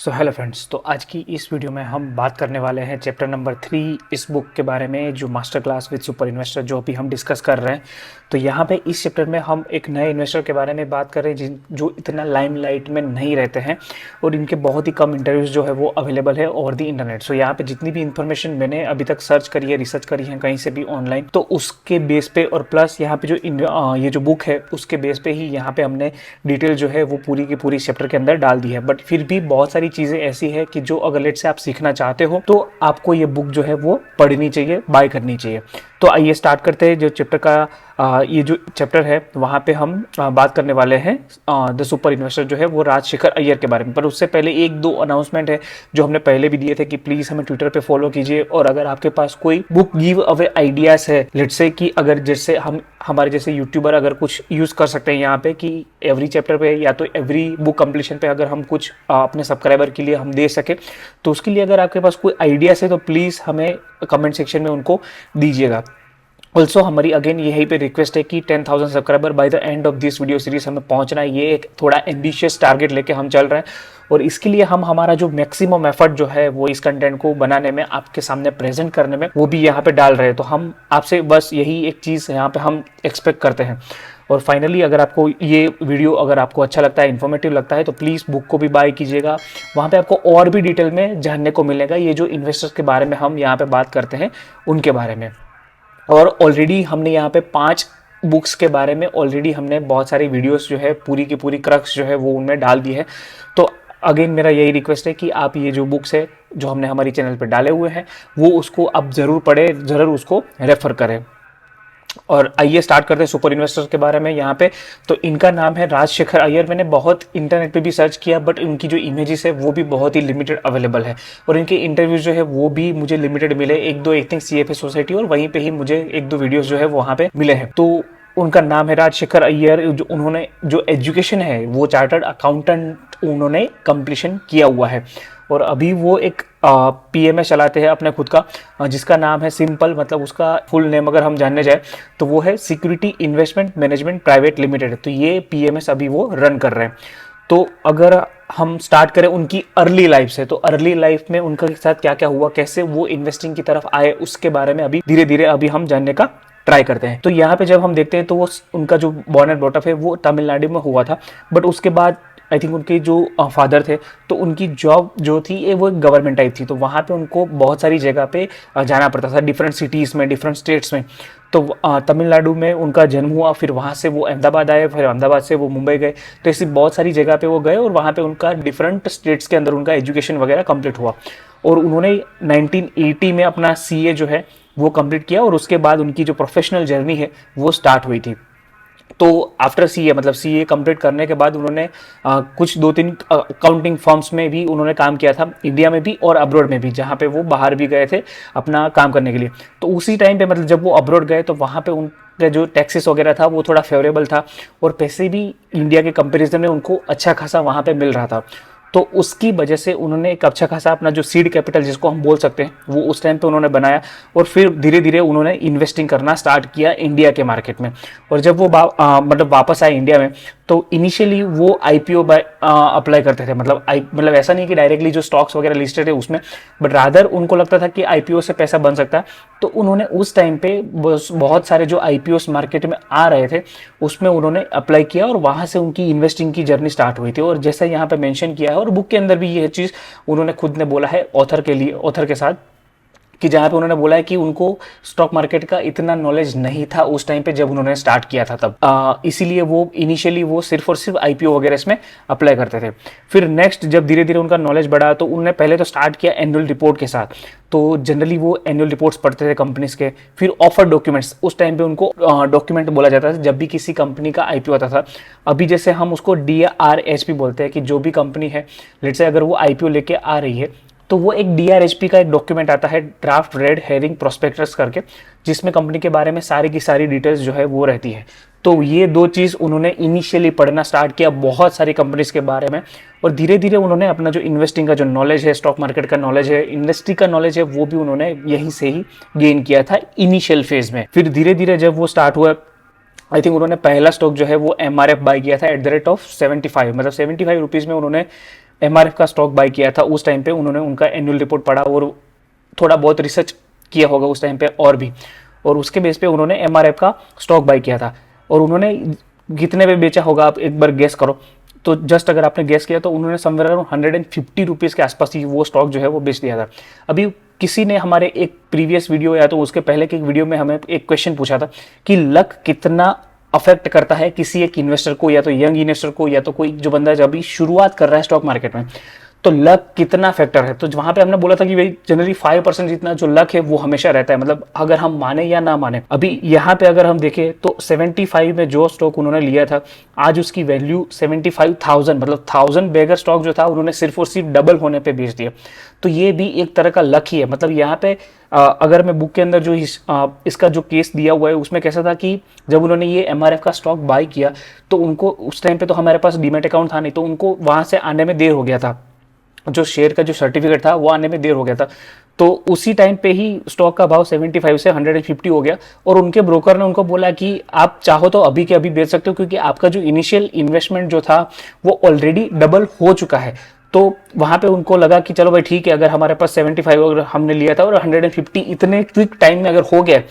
So hello friends, तो आज की इस वीडियो में हम बात करने वाले हैं चैप्टर नंबर 3 इस बुक के बारे में, जो master class with super investor जो अभी हम डिस्कस कर रहे हैं। तो यहाँ पे इस चैप्टर में हम एक नए इन्वेस्टर के बारे में बात कर रहे हैं जो इतना लाइमलाइट में नहीं रहते हैं और इनके बहुत ही कम इंटरव्यूज़ जो है वो अवेलेबल है ओवर दी इंटरनेट। सो यहाँ पे जितनी भी इन्फॉर्मेशन मैंने अभी तक सर्च करी है, रिसर्च करी है कहीं से भी ऑनलाइन, तो उसके बेस पे और प्लस यहाँ पे जो ये जो बुक है उसके बेस पे ही यहाँ पे हमने डिटेल जो है वो पूरी की पूरी चैप्टर के अंदर डाल दी है। बट फिर भी बहुत सारी चीज़ें ऐसी है कि जो अगर लेट से आप सीखना चाहते हो तो आपको ये बुक जो है वो पढ़नी चाहिए, बाय करनी चाहिए। तो आइए स्टार्ट करते हैं। जो चैप्टर का ये जो चैप्टर है वहाँ पे हम बात करने वाले हैं द सुपर इन्वेस्टर जो है वो राजशेखर अय्यर के बारे में। पर उससे पहले एक दो अनाउंसमेंट है जो हमने पहले भी दिए थे कि प्लीज़ हमें ट्विटर पे फॉलो कीजिए, और अगर आपके पास कोई बुक गिव अवे आइडियाज़ है, लेट्स से कि अगर जैसे हम हमारे जैसे यूट्यूबर अगर कुछ यूज़ कर सकते हैं यहाँ पे कि एवरी चैप्टर पे या तो एवरी बुक कंप्लीशन पे अगर हम कुछ अपने सब्सक्राइबर के लिए हम दे सके, तो उसके लिए अगर आपके पास कोई आइडियाज़ है तो प्लीज़ हमें कमेंट सेक्शन में उनको दीजिएगा। ऑल्सो हमारी अगेन यही पे रिक्वेस्ट है कि 10,000 subscriber by the end of this video series हमें पहुंचना है। ये एक थोड़ा एम्बिशियस टारगेट लेके हम चल रहे हैं और इसके लिए हम हमारा जो मैक्सिमम एफर्ट जो है वो इस कंटेंट को बनाने में, आपके सामने प्रेजेंट करने में, वो भी यहाँ पे डाल रहे हैं। तो हम आपसे बस यही एक चीज़ यहाँ पे हम एक्सपेक्ट करते हैं। और फाइनली अगर आपको ये वीडियो अगर आपको अच्छा लगता है, इन्फॉर्मेटिव लगता है, तो प्लीज़ बुक को भी बाय कीजिएगा। वहाँ पे आपको और भी डिटेल में जानने को मिलेगा ये जो इन्वेस्टर्स के बारे में हम यहाँ पे बात करते हैं उनके बारे में। और ऑलरेडी हमने यहाँ पे 5 बुक्स के बारे में ऑलरेडी हमने बहुत सारी वीडियोस जो है पूरी की पूरी क्रक्स जो है वो उनमें डाल दी है। तो अगेन मेरा यही रिक्वेस्ट है कि आप ये जो बुक्स है जो हमने हमारी चैनल पे डाले हुए हैं वो उसको आप ज़रूर पढ़ें, ज़रूर उसको रेफ़र करें। और आइए स्टार्ट करते हैं सुपर इन्वेस्टर्स के बारे में। यहाँ पे तो इनका नाम है राजशेखर अय्यर। मैंने बहुत इंटरनेट पे भी सर्च किया बट उनकी जो इमेजेस है वो भी बहुत ही लिमिटेड अवेलेबल है और इनके इंटरव्यूज जो है वो भी मुझे लिमिटेड मिले। एक दो आई थिंक CFA सोसाइटी और वहीं पे ही मुझे एक दो वीडियोस जो है वहाँ पे मिले हैं। तो उनका नाम है राजशेखर अय्यर। जो उन्होंने जो एजुकेशन है वो चार्टर्ड अकाउंटेंट उन्होंने कंप्लीशन किया हुआ है और अभी वो एक PMS चलाते हैं अपने खुद का, जिसका नाम है सिंपल, मतलब उसका फुल नेम अगर हम जानने जाए तो वो है security investment management private limited. तो ये PMS अभी वो रन कर रहे हैं। तो अगर हम स्टार्ट करें उनकी अर्ली लाइफ से, तो अर्ली लाइफ में उनके साथ क्या क्या हुआ, कैसे वो इन्वेस्टिंग की तरफ आए, उसके बारे में अभी धीरे धीरे अभी हम जानने का ट्राई करते हैं। तो यहाँ पे जब हम देखते हैं तो वो उनका जो बॉर्न एंड ब्रॉट अप है वो तमिलनाडु में हुआ था, बट उसके बाद आई थिंक उनके जो फादर थे तो उनकी जॉब जो थी वो गवर्नमेंट टाइप थी, तो वहाँ पे उनको बहुत सारी जगह पे जाना पड़ता था, डिफरेंट सिटीज़ में, डिफरेंट स्टेट्स में। तो तमिलनाडु में उनका जन्म हुआ, फिर वहाँ से वो अहमदाबाद आए, फिर अहमदाबाद से वो मुंबई गए। तो ऐसी बहुत सारी जगह पे वो गए और वहाँ पे उनका डिफरेंट स्टेट्स के अंदर उनका एजुकेशन वगैरह कंप्लीट हुआ और उन्होंने 1980 में अपना CA जो है वो कंप्लीट किया और उसके बाद उनकी जो प्रोफेशनल जर्नी है वो स्टार्ट हुई थी। तो आफ्टर CA मतलब CA कंप्लीट करने के बाद उन्होंने कुछ 2-3 अकाउंटिंग फर्म्स में भी उन्होंने काम किया था, इंडिया में भी और अब्रॉड में भी, जहाँ पे वो बाहर भी गए थे अपना काम करने के लिए। तो उसी टाइम पे मतलब जब वो अब्रॉड गए तो वहाँ पे उनका जो टैक्सेस वगैरह था वो थोड़ा फेवरेबल था और पैसे भी इंडिया के कंपेरिजन में उनको अच्छा खासा वहाँ पे मिल रहा था। तो उसकी वजह से उन्होंने एक अच्छा खासा अपना जो सीड कैपिटल जिसको हम बोल सकते हैं वो उस टाइम पे उन्होंने बनाया और फिर धीरे धीरे उन्होंने इन्वेस्टिंग करना स्टार्ट किया इंडिया के मार्केट में। और जब वो मतलब वापस आए इंडिया में तो इनिशियली वो IPO अप्लाई करते थे, मतलब ऐसा नहीं कि डायरेक्टली जो स्टॉक्स वगैरह लिस्टेड है उसमें, बट रादर उनको लगता था कि IPO से पैसा बन सकता है। तो उन्होंने उस टाइम पे बहुत सारे जो IPOs मार्केट में आ रहे थे उसमें उन्होंने अप्लाई किया और वहाँ से उनकी इन्वेस्टिंग की जर्नी स्टार्ट हुई थी। और जैसा यहाँ पे मेंशन किया है और बुक के अंदर भी ये चीज़ उन्होंने खुद ने बोला है ऑथर के साथ, कि जहाँ पे उन्होंने बोला है कि उनको स्टॉक मार्केट का इतना नॉलेज नहीं था उस टाइम पे जब उन्होंने स्टार्ट किया था तब, इसीलिए वो इनिशियली वो सिर्फ और सिर्फ IPO वगैरह इसमें अप्लाई करते थे। फिर नेक्स्ट जब धीरे धीरे उनका नॉलेज बढ़ा तो उन्होंने पहले तो स्टार्ट किया एनुअल रिपोर्ट के साथ। तो जनरली वो एनुअल रिपोर्ट्स पढ़ते थे कंपनीज के। फिर ऑफर डॉक्यूमेंट्स, उस टाइम पे उनको डॉक्यूमेंट बोला जाता था जब भी किसी कंपनी का IPO आता था। अभी जैसे हम उसको DRHP बोलते हैं कि जो भी कंपनी है लेट्स से अगर वो IPO लेके आ रही है तो वो एक DRHP का एक डॉक्यूमेंट आता है, ड्राफ्ट रेड हेरिंग प्रोस्पेक्टस करके, जिसमें कंपनी के बारे में सारी की सारी डिटेल्स जो है वो रहती है। तो ये दो चीज़ उन्होंने इनिशियली पढ़ना स्टार्ट किया बहुत सारी कंपनीज के बारे में और धीरे धीरे उन्होंने अपना जो इन्वेस्टिंग का जो नॉलेज है, स्टॉक मार्केट का नॉलेज है, इंडस्ट्री का नॉलेज है, वो भी उन्होंने यहीं से ही गेन किया था इनिशियल फेज में। फिर धीरे धीरे जब वो स्टार्ट हुआ, आई थिंक उन्होंने पहला स्टॉक जो है वो MRF बाय किया था @ 75, मतलब 75 रुपीज़ में उन्होंने एमआरएफ का स्टॉक बाय किया था उस टाइम पे उन्होंने उनका एनुअल रिपोर्ट पढ़ा और थोड़ा बहुत रिसर्च किया होगा उस टाइम पे और भी, और उसके बेस पे उन्होंने एमआरएफ का स्टॉक बाय किया था। और उन्होंने कितने पे बेचा होगा आप एक बार गेस करो। तो जस्ट अगर आपने गेस किया तो उन्होंने समवेयर अराउंड 150 रुपीज़ के आसपास ही वो स्टॉक जो है वो बेच दिया था। अभी किसी ने हमारे एक प्रीवियस वीडियो या तो उसके पहले के एक वीडियो में हमें एक क्वेश्चन पूछा था कि लक कितना अफेक्ट करता है किसी एक इन्वेस्टर को, या तो यंग इन्वेस्टर को, या तो कोई जो बंदा जब अभी शुरुआत कर रहा है स्टॉक मार्केट में, तो लक कितना फैक्टर है। तो वहां पे हमने बोला था कि भाई जनरली 5% जितना जो लक है वो हमेशा रहता है, मतलब अगर हम माने या ना माने। अभी यहाँ पे अगर हम देखें तो 75 में जो स्टॉक उन्होंने लिया था आज उसकी वैल्यू 75,000, मतलब 1000 बेगर स्टॉक जो था उन्होंने सिर्फ और सिर्फ डबल होने पे बेच दिया। तो ये भी एक तरह का लक ही है। मतलब यहाँ पे अगर मैं बुक के अंदर जो इसका जो केस दिया हुआ है उसमें कैसा था कि जब उन्होंने ये एमआरएफ का स्टॉक बाय किया तो उनको उस टाइम पे तो हमारे पास डीमैट अकाउंट था नहीं, तो उनको वहां से आने में देर हो गया था, जो शेयर का जो सर्टिफिकेट था वो आने में देर हो गया था। तो उसी टाइम पे ही स्टॉक का भाव 75 से 150 हो गया और उनके ब्रोकर ने उनको बोला कि आप चाहो तो अभी के अभी बेच सकते हो, क्योंकि आपका जो इनिशियल इन्वेस्टमेंट जो था वो ऑलरेडी डबल हो चुका है। तो वहां पे उनको लगा कि चलो भाई ठीक है, अगर हमारे पास 75 अगर हमने लिया था और 150 इतने क्विक टाइम में अगर हो गया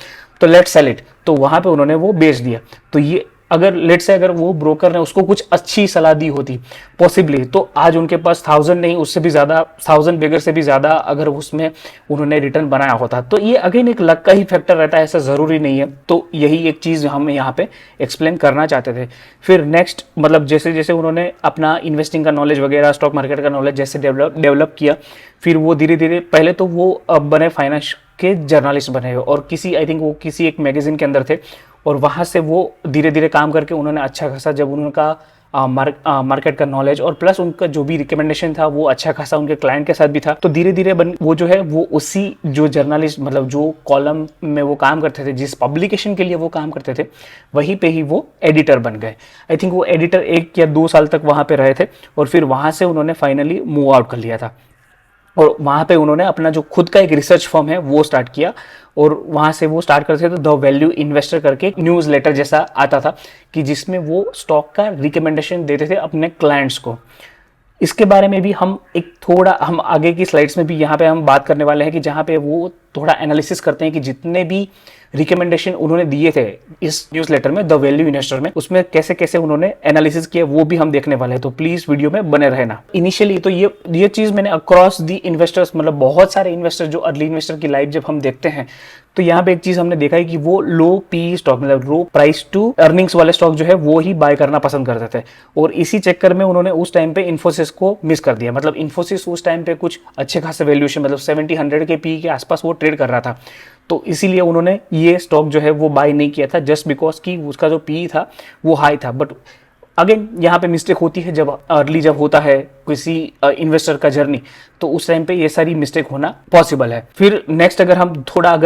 तो लेट सेल इट। तो वहां पे उन्होंने वो बेच दिया। तो ये अगर लेट से अगर वो ब्रोकर ने उसको कुछ अच्छी सलाह दी होती पॉसिबली, तो आज उनके पास 1000 नहीं उससे भी ज़्यादा, 1000 बेगर से भी ज़्यादा अगर उसमें उन्होंने रिटर्न बनाया होता। तो ये अगेन एक लक का ही फैक्टर रहता है, ऐसा ज़रूरी नहीं है। तो यही एक चीज़ हम यहाँ पे एक्सप्लेन करना चाहते थे। फिर नेक्स्ट मतलब जैसे जैसे उन्होंने अपना इन्वेस्टिंग का नॉलेज वगैरह, स्टॉक मार्केट का नॉलेज जैसे डेवलप किया, फिर वो धीरे धीरे पहले तो वो बने फाइनेंस के जर्नलिस्ट बने और किसी आई थिंक वो किसी एक मैगजीन के अंदर थे, और वहाँ से वो धीरे धीरे काम करके उन्होंने अच्छा खासा, जब उनका मार्केट का नॉलेज और प्लस उनका जो भी रिकमेंडेशन था वो अच्छा खासा उनके क्लाइंट के साथ भी था, तो धीरे धीरे वो जो है वो उसी जो जर्नलिस्ट मतलब जो कॉलम में वो काम करते थे, जिस पब्लिकेशन के लिए वो काम करते थे, वहीं पे ही वो एडिटर बन गए। आई थिंक वो एडिटर 1 या 2 साल तक वहाँ पे रहे थे और फिर वहाँ से उन्होंने फाइनली मूव आउट कर लिया था और वहाँ पे उन्होंने अपना जो खुद का एक रिसर्च फर्म है वो स्टार्ट किया। और वहाँ से वो स्टार्ट करते थे द वैल्यू इन्वेस्टर करके एक न्यूज़ लेटर जैसा आता था कि जिसमें वो स्टॉक का रिकमेंडेशन देते थे अपने क्लाइंट्स को। इसके बारे में भी हम एक थोड़ा हम आगे की स्लाइड्स में भी यहाँ पे हम बात करने वाले हैं कि जहाँ पे वो थोड़ा एनालिसिस करते हैं कि जितने भी रिकमेंडेशन उन्होंने दिए थे इस न्यूज़ लेटर में द वैल्यू इन्वेस्टर में, उसमें कैसे कैसे उन्होंने एनालिसिस किया वो भी हम देखने वाले हैं। तो प्लीज वीडियो में बने रहना। इनिशियली तो ये चीज मैंने अक्रॉस दी इन्वेस्टर्स, मतलब बहुत सारे इन्वेस्टर जो अर्ली इन्वेस्टर की लाइफ जब हम देखते हैं तो यहाँ पे एक चीज हमने देखा है कि वो लो पी स्टॉक मतलब लो प्राइस टू अर्निंग्स वाले स्टॉक जो है वो ही बाय करना पसंद करते थे, और इसी चक्कर में उन्होंने उस टाइम पे इन्फोसिस को मिस कर दिया। मतलब इन्फोसिस उस टाइम पे कुछ अच्छे खासे वैल्यूएशन मतलब 70-100 के पी के आसपास वो ट्रेड कर रहा था, तो इसीलिए उन्होंने ये स्टॉक जो है वो बाय नहीं किया था जस्ट बिकॉज कि उसका जो पी था वो हाई था। बट अगेन यहाँ पे मिस्टेक होती है जब अर्ली जब होता है किसी इन्वेस्टर का जर्नी, तो उस टाइम पे ये सारी मिस्टेक होना पॉसिबल है। फिर नेक्स्ट अगर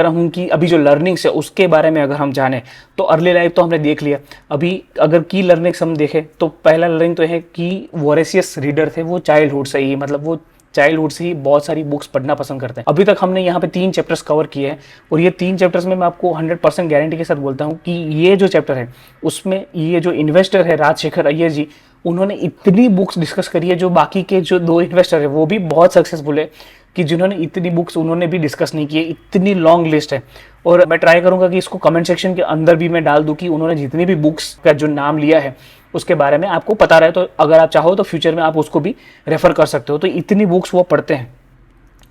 हम कि अभी जो लर्निंग्स है उसके बारे में अगर हम जाने तो अर्ली लाइफ तो हमने देख लिया। अभी अगर की लर्निंग्स हम देखें तो पहला लर्निंग तो है कि वोरेसियस रीडर थे वो चाइल्डहुड से ही, मतलब वो चाइल्डहुड से ही बहुत सारी बुक्स पढ़ना पसंद करते हैं। अभी तक हमने यहाँ पे 3 चैप्टर्स कवर किए हैं और ये 3 चैप्टर्स में मैं आपको 100% गारंटी के साथ बोलता हूँ कि ये जो चैप्टर है उसमें ये जो इन्वेस्टर है राजशेखर अय्यर जी, उन्होंने इतनी बुक्स डिस्कस करी है जो बाकी के जो 2 इन्वेस्टर है वो भी बहुत सक्सेसफुल है कि जिन्होंने इतनी बुक्स उन्होंने भी डिस्कस नहीं की है। इतनी लॉन्ग लिस्ट है और मैं ट्राई करूंगा कि इसको कमेंट सेक्शन के अंदर भी मैं डाल दूं कि उन्होंने जितनी भी बुक्स का जो नाम लिया है उसके बारे में आपको पता रहे, तो अगर आप चाहो तो फ्यूचर में आप उसको भी रेफर कर सकते हो। तो इतनी बुक्स वो पढ़ते हैं।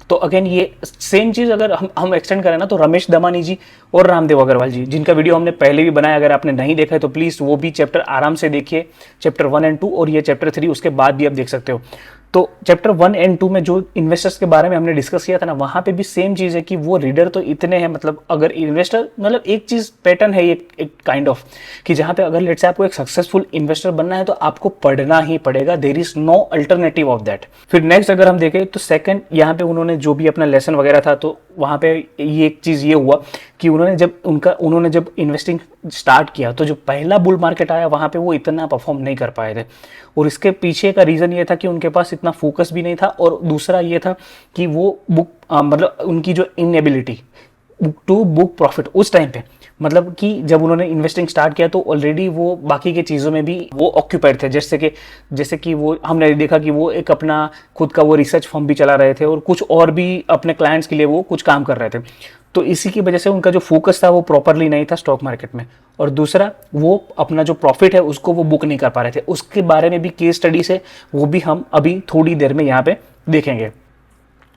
तो अगेन ये सेम चीज़ अगर हम एक्सटेंड करें ना तो रमेश दमानी जी और रामदेव अग्रवाल जी, जिनका वीडियो हमने पहले भी बनाया, अगर आपने नहीं देखा है तो प्लीज़ वो भी चैप्टर आराम से देखिए, चैप्टर 1 और 2 और ये चैप्टर 3 उसके बाद भी आप देख सकते हो। तो चैप्टर 1 और 2 में जो इन्वेस्टर्स के बारे में हमने डिस्कस किया था ना, वहाँ पे भी सेम चीज़ है कि वो रीडर तो इतने हैं, मतलब अगर इन्वेस्टर मतलब एक चीज़ पैटर्न है एक काइंड ऑफ कि जहाँ पे अगर लेट्स से आपको एक सक्सेसफुल इन्वेस्टर बनना है तो आपको पढ़ना ही पड़ेगा, there is no alternative of that. फिर नेक्स्ट अगर हम देखें तो सेकंड यहाँ पे उन्होंने जो भी अपना लेसन वगैरह था तो वहाँ पे ये एक चीज़ ये हुआ कि उन्होंने जब इन्वेस्टिंग स्टार्ट किया तो जो पहला बुल मार्केट आया वहाँ पे वो इतना परफॉर्म नहीं कर पाए थे, और इसके पीछे का रीज़न ये था कि उनके पास इतना फोकस भी नहीं था, और दूसरा ये था कि वो मतलब उनकी जो इनएबिलिटी टू बुक प्रॉफिट उस टाइम पे, मतलब कि जब उन्होंने इन्वेस्टिंग स्टार्ट किया तो ऑलरेडी वो बाकी के चीज़ों में भी वो ऑक्यूपाइड थे, जैसे कि वो हमने देखा कि वो एक अपना खुद का वो रिसर्च फर्म भी चला रहे थे और कुछ और भी अपने क्लाइंट्स के लिए वो कुछ काम कर रहे थे। तो इसी की वजह से उनका जो फोकस था वो प्रॉपरली नहीं था स्टॉक मार्केट में, और दूसरा वो अपना जो प्रॉफिट है उसको वो बुक नहीं कर पा रहे थे। उसके बारे में भी केस स्टडीज है, वो भी हम अभी थोड़ी देर में यहाँ पे देखेंगे।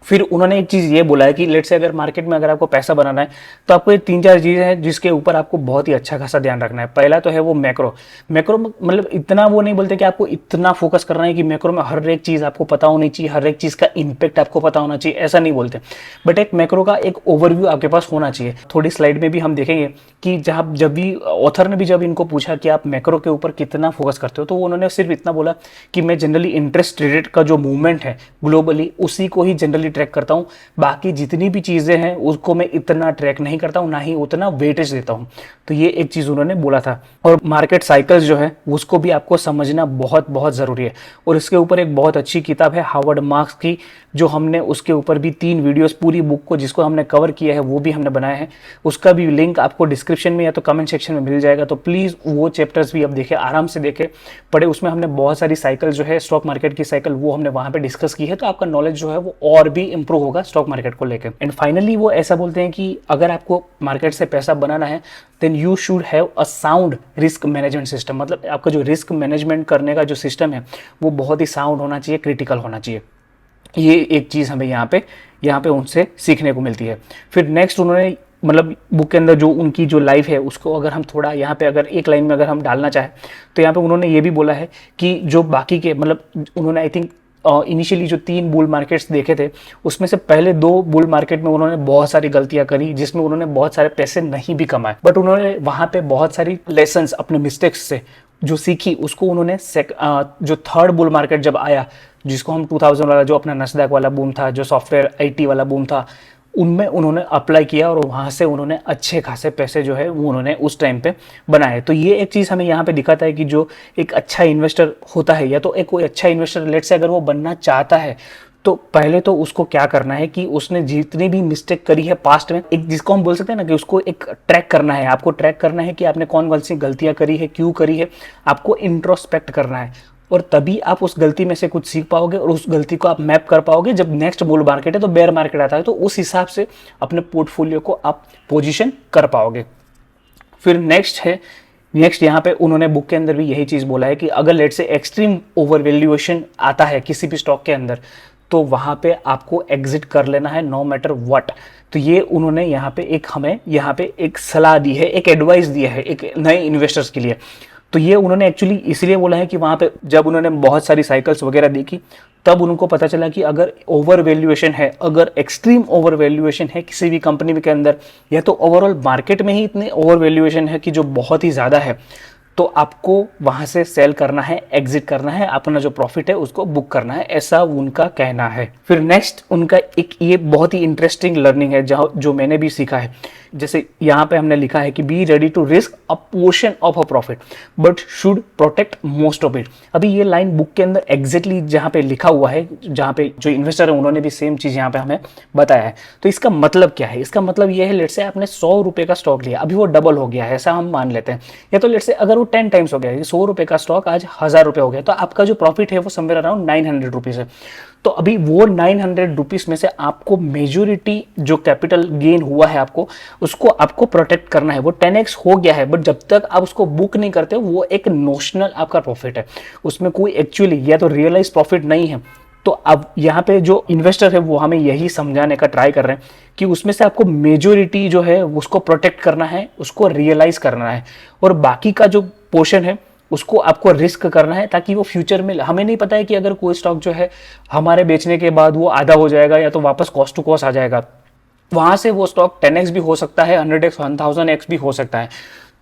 फिर उन्होंने एक चीज़ ये बोला है कि लेट से अगर मार्केट में अगर आपको पैसा बनाना है तो आपको ये 3-4 चीज़ें हैं जिसके ऊपर आपको बहुत ही अच्छा खासा ध्यान रखना है। पहला तो है वो मैक्रो। मैक्रो मतलब इतना वो नहीं बोलते कि आपको इतना फोकस करना है कि मैक्रो में हर एक चीज़ आपको पता होनी चाहिए, हर एक चीज़ का इम्पैक्ट आपको पता होना चाहिए, ऐसा नहीं बोलते। बट एक मैक्रो का एक ओवरव्यू आपके पास होना चाहिए। थोड़ी स्लाइड में भी हम देखेंगे कि जब भी ऑथर ने भी जब इनको पूछा कि आप मैक्रो के ऊपर कितना फोकस करते हो, तो उन्होंने सिर्फ इतना बोला कि मैं जनरली इंटरेस्ट रेट का जो मूवमेंट है ग्लोबली उसी को ही जनरली ट्रैक करता हूँ, बाकी जितनी भी चीज़ें हैं उसको मैं इतना ट्रैक नहीं करता हूँ, ना ही उतना वेटेज देता हूँ। तो ये एक चीज़ उन्होंने बोला था। और मार्केट साइकिल्स जो है उसको भी आपको समझना बहुत बहुत ज़रूरी है, और इसके ऊपर एक बहुत अच्छी किताब है हार्वर्ड मार्क्स की, जो हमने उसके ऊपर भी 3 वीडियोस पूरी बुक को जिसको हमने कवर किया है वो भी हमने बनाया है। उसका भी लिंक आपको डिस्क्रिप्शन में या तो कमेंट सेक्शन में मिल जाएगा। तो प्लीज़ वो चैप्टर्स भी अब देखें, आराम से देखें, पढ़े। उसमें हमने बहुत सारी साइकिल जो है स्टॉक मार्केट की साइकिल वो हमने वहाँ पे डिस्कस की है, तो आपका नॉलेज जो है वो और भी इंप्रूव होगा स्टॉक मार्केट को लेकर। एंड फाइनली वो ऐसा बोलते हैं कि अगर आपको मार्केट से पैसा बनाना है then you should have a sound risk management system. मतलब आपका जो रिस्क मैनेजमेंट करने का जो सिस्टम है वो बहुत ही साउंड होना चाहिए, क्रिटिकल होना चाहिए। ये एक चीज़ हमें यहाँ पे उनसे सीखने को मिलती है। फिर नेक्स्ट उन्होंने मतलब बुक के अंदर जो उनकी जो लाइफ है उसको अगर हम थोड़ा यहाँ पे अगर एक लाइन में अगर हम डालना चाहें तो यहाँ पे उन्होंने ये भी बोला है कि जो बाकी के मतलब उन्होंने आई थिंक इनिशियली जो 3 बुल मार्केट्स देखे थे उसमें से पहले 2 बुल मार्केट में उन्होंने बहुत सारी गलतियां करी, जिसमें उन्होंने बहुत सारे पैसे नहीं भी कमाए, बट उन्होंने वहां पे बहुत सारी लेसन्स अपने मिस्टेक्स से जो सीखी उसको उन्होंने जो 3rd बुल मार्केट जब आया, जिसको हम 2000 वाला जो अपना नस्डैक वाला बूम था, जो सॉफ्टवेयर IT वाला बूम था, उनमें उन्होंने अप्लाई किया और वहाँ से उन्होंने अच्छे खासे पैसे जो है वो उन्होंने उस टाइम पे बनाए। तो ये एक चीज़ हमें यहाँ पे दिखाता है कि जो एक अच्छा इन्वेस्टर होता है या तो एक कोई अच्छा इन्वेस्टर लेट से अगर वो बनना चाहता है तो पहले तो उसको क्या करना है कि उसने जितनी भी मिस्टेक करी है पास्ट में, एक जिसको हम बोल सकते हैं ना कि उसको एक ट्रैक करना है। आपको ट्रैक करना है कि आपने कौन सी गलतियां करी है, क्यों करी है, आपको इंट्रोस्पेक्ट करना है, और तभी आप उस गलती में से कुछ सीख पाओगे और उस गलती को आप मैप कर पाओगे। जब नेक्स्ट बुल मार्केट है तो बेयर मार्केट आता है तो उस हिसाब से अपने पोर्टफोलियो को आप पोजीशन कर पाओगे। फिर नेक्स्ट यहाँ पे उन्होंने बुक के अंदर भी यही चीज़ बोला है कि अगर लेट से एक्सट्रीम ओवर वैल्यूएशन आता है किसी भी स्टॉक के अंदर तो वहाँ पे आपको एग्जिट कर लेना है नो मैटर व्हाट। तो ये उन्होंने यहाँ पे हमें यहाँ पे एक सलाह दी है, एक एडवाइस दिया है एक नए इन्वेस्टर्स के लिए। तो ये उन्होंने एक्चुअली इसलिए बोला है कि वहाँ पे जब उन्होंने बहुत सारी साइकिल्स वगैरह देखी तब उनको पता चला कि अगर ओवर वैल्यूएशन है, अगर एक्सट्रीम ओवर वैल्यूएशन है किसी भी कंपनी के अंदर, या तो ओवरऑल मार्केट में ही इतने ओवर वैल्यूएशन है कि जो बहुत ही ज़्यादा है, तो आपको वहाँ से सेल करना है, एग्जिट करना है, अपना जो प्रॉफिट है उसको बुक करना है, ऐसा उनका कहना है। फिर नेक्स्ट उनका एक ये बहुत ही इंटरेस्टिंग लर्निंग है जो मैंने भी सीखा है। जैसे यहाँ पे हमने लिखा है कि be ready to risk a portion of a profit but should protect most of it. अभी ये लाइन बुक के अंदर एग्जैक्टली जहाँ पे लिखा हुआ है, जहाँ पे जो इन्वेस्टर है उन्होंने भी सेम चीज़ यहाँ पे हमें बताया है। तो इसका मतलब क्या है? इसका मतलब ये है लेट से आपने 100 रुपये का स्टॉक लिया, अभी वो डबल हो गया है ऐसा हम मान लेते हैं, या तो लेट से अगर वो 10 टाइम्स हो गया है, 100 रुपये का स्टॉक आज 1000 रुपये हो गया, तो आपका जो प्रॉफिट है वो समवेयर अराउंड 900 रुपीज़ है। तो अभी वो 900 रुपीज़ में से आपको मेजोरिटी जो कैपिटल गेन हुआ है उसको आपको प्रोटेक्ट करना है। वो 10x हो गया है, बट जब तक आप उसको बुक नहीं करते वो एक नोशनल आपका प्रॉफिट है, उसमें कोई एक्चुअली या तो रियलाइज प्रॉफिट नहीं है। तो अब यहाँ पे जो इन्वेस्टर है वो हमें यही समझाने का ट्राई कर रहे हैं कि उसमें से आपको मेजोरिटी जो है उसको प्रोटेक्ट करना है, उसको रियलाइज करना है, और बाकी का जो पोर्शन है उसको आपको रिस्क करना है ताकि वो फ्यूचर में, हमें नहीं पता है कि अगर कोई स्टॉक जो है हमारे बेचने के बाद वो आधा हो जाएगा या तो वापस कॉस्ट टू कॉस्ट आ जाएगा, वहां से वो स्टॉक 10x भी हो सकता है, 100x 1000x भी हो सकता है।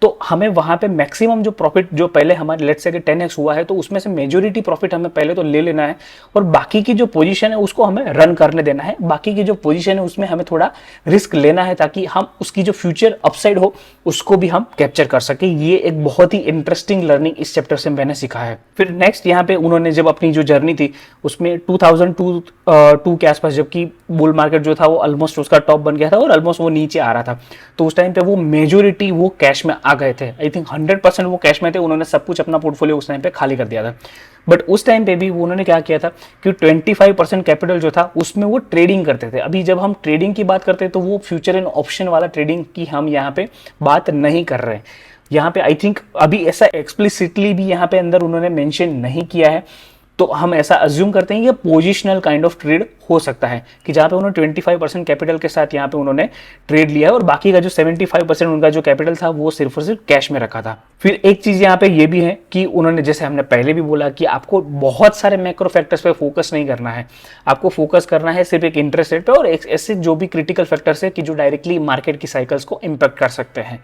तो हमें वहाँ पे मैक्सिमम जो प्रॉफिट जो पहले हमारे लेट्स से अगर 10x हुआ है तो उसमें से मेजोरिटी प्रॉफिट हमें पहले तो ले लेना है, और बाकी की जो पोजीशन है उसको हमें रन करने देना है। बाकी की जो पोजीशन है उसमें हमें थोड़ा रिस्क लेना है ताकि हम उसकी जो फ्यूचर अपसाइड हो उसको भी हम कैप्चर कर सके। ये एक बहुत ही इंटरेस्टिंग लर्निंग इस चैप्टर से मैंने सीखा है। फिर नेक्स्ट यहाँ पे उन्होंने जब अपनी जो जर्नी थी उसमें 2002 के आसपास, जबकि बुल मार्केट जो था वो ऑलमोस्ट उसका टॉप बन गया था और ऑलमोस्ट वो नीचे आ रहा था, तो उस टाइम पे वो मेजोरिटी वो कैश में आ गए थे। आई थिंक 100% वो कैश में थे। उन्होंने सब कुछ अपना पोर्टफोलियो उस टाइम पे खाली कर दिया था। बट उस टाइम पे भी उन्होंने क्या किया था कि 25% कैपिटल जो था उसमें वो ट्रेडिंग करते थे। अभी जब हम ट्रेडिंग की बात करते हैं तो वो फ्यूचर एंड ऑप्शन वाला ट्रेडिंग की हम यहाँ पे बात नहीं कर रहे हैं। यहाँ पे आई थिंक अभी ऐसा एक्सप्लिसिटली भी यहाँ पे अंदर उन्होंने मेंशन नहीं किया है, तो हम ऐसा अज्यूम करते हैं कि पोजिशनल काइंड ऑफ ट्रेड हो सकता है कि जहाँ पे उन्होंने 25% कैपिटल के साथ यहाँ पे उन्होंने ट्रेड लिया है और बाकी का जो 75% उनका जो कैपिटल था वो सिर्फ और सिर्फ कैश में रखा था। फिर एक चीज़ यहाँ पे ये भी है कि उन्होंने, जैसे हमने पहले भी बोला, कि आपको बहुत सारे मैक्रो फैक्टर्स पे फोकस नहीं करना है, आपको फोकस करना है सिर्फ एक इंटरेस्ट रेट पे और एक ऐसे जो भी क्रिटिकल फैक्टर्स है कि जो डायरेक्टली मार्केट की साइकिल्स को इम्पैक्ट कर सकते हैं।